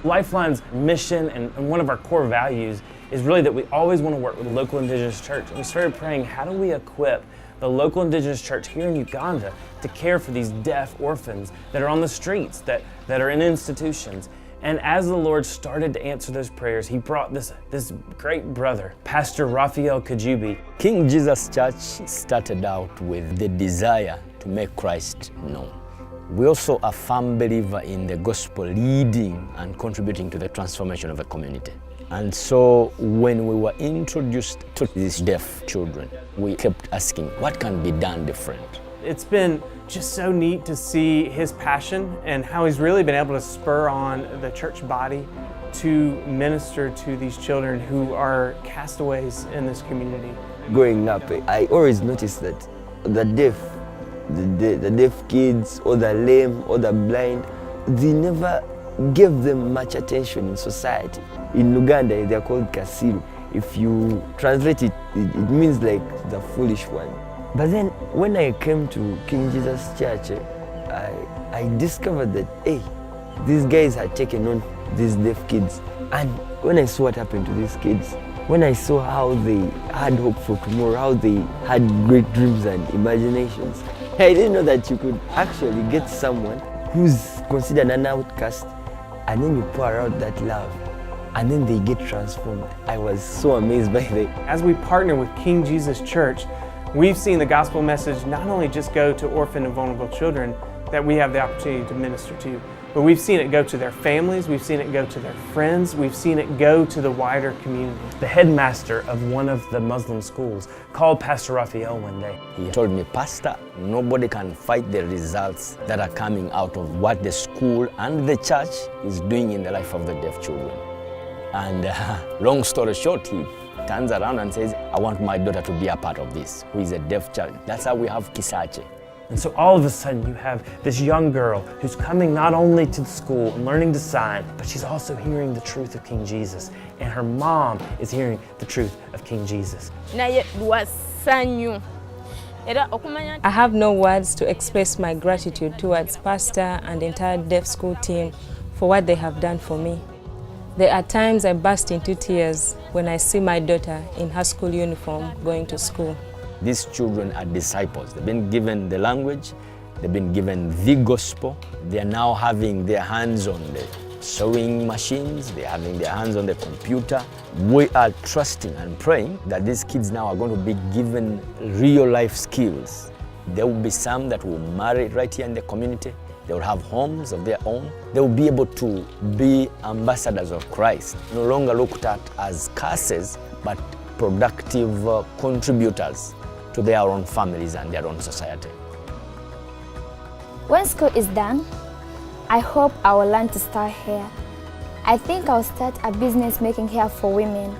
Lifeline's mission and one of our core values is really that we always want to work with the local Indigenous church. And we started praying, how do we equip the local Indigenous church here in Uganda to care for these deaf orphans that are on the streets, that are in institutions? And as the Lord started to answer those prayers, he brought this great brother, Pastor Raphael Kajubi. King Jesus Church started out with the desire to make Christ known. We also are a firm believer in the gospel leading and contributing to the transformation of a community. And so when we were introduced to these deaf children, we kept asking, what can be done different? It's been just so neat to see his passion and how he's really been able to spur on the church body to minister to these children who are castaways in this community. Growing up, I always noticed that the deaf kids or the lame or the blind, they never gave them much attention in society. In Uganda, they're called kasiru. If you translate it, it means like the foolish one. But then when I came to King Jesus Church, I discovered that, hey, these guys had taken on these deaf kids. And when I saw what happened to these kids, when I saw how they had hope for tomorrow, how they had great dreams and imaginations, I didn't know that you could actually get someone who's considered an outcast, and then you pour out that love, and then they get transformed. I was so amazed by that. As we partner with King Jesus Church, we've seen the gospel message not only just go to orphan and vulnerable children that we have the opportunity to minister to, but we've seen it go to their families, we've seen it go to their friends, we've seen it go to the wider community. The headmaster of one of the Muslim schools called Pastor Raphael one day. He told me, Pastor, nobody can fight the results that are coming out of what the school and the church is doing in the life of the deaf children. And long story short, he turns around and says, I want my daughter to be a part of this, who is a deaf child. That's how we have Kisache. And so all of a sudden you have this young girl who's coming not only to the school and learning to sign, but she's also hearing the truth of King Jesus. And her mom is hearing the truth of King Jesus. I have no words to express my gratitude towards Pastor and the entire deaf school team for what they have done for me. There are times I burst into tears when I see my daughter in her school uniform going to school. These children are disciples. They've been given the language, they've been given the gospel. They are now having their hands on the sewing machines, they're having their hands on the computer. We are trusting and praying that these kids now are going to be given real life skills. There will be some that will marry right here in the community. They will have homes of their own. They will be able to be ambassadors of Christ, no longer looked at as curses, but productive contributors to their own families and their own society. When school is done, I hope I will learn to style hair. I think I'll start a business making hair for women.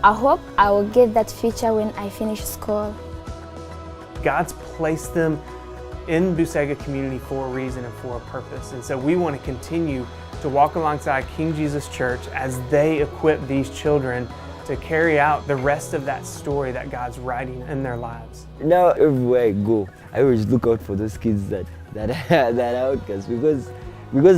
I hope I will get that future when I finish school. God's placed them in Busega community for a reason and for a purpose. And so we want to continue to walk alongside King Jesus Church as they equip these children to carry out the rest of that story that God's writing in their lives. Now everywhere I go, I always look out for those kids that are outcasts because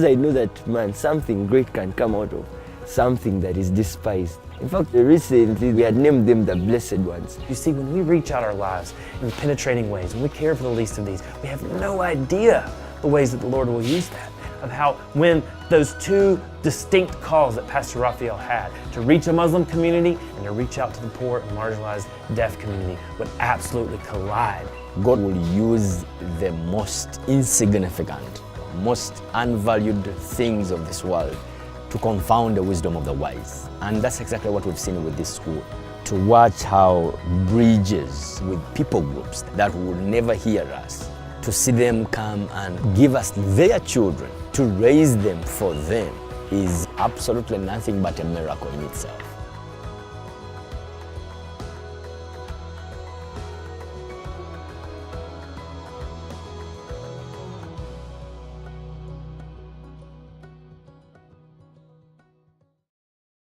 I know that, man, something great can come out of something that is despised. In fact, recently we had named them the blessed ones. You see, when we reach out our lives in penetrating ways, when we care for the least of these, we have no idea the ways that the Lord will use that. Of how when those two distinct calls that Pastor Raphael had to reach a Muslim community and to reach out to the poor and marginalized deaf community would absolutely collide. God will use the most insignificant, most unvalued things of this world to confound the wisdom of the wise. And that's exactly what we've seen with this school. To watch how bridges with people groups that would never hear us, to see them come and give us their children, to raise them for them, is absolutely nothing but a miracle in itself.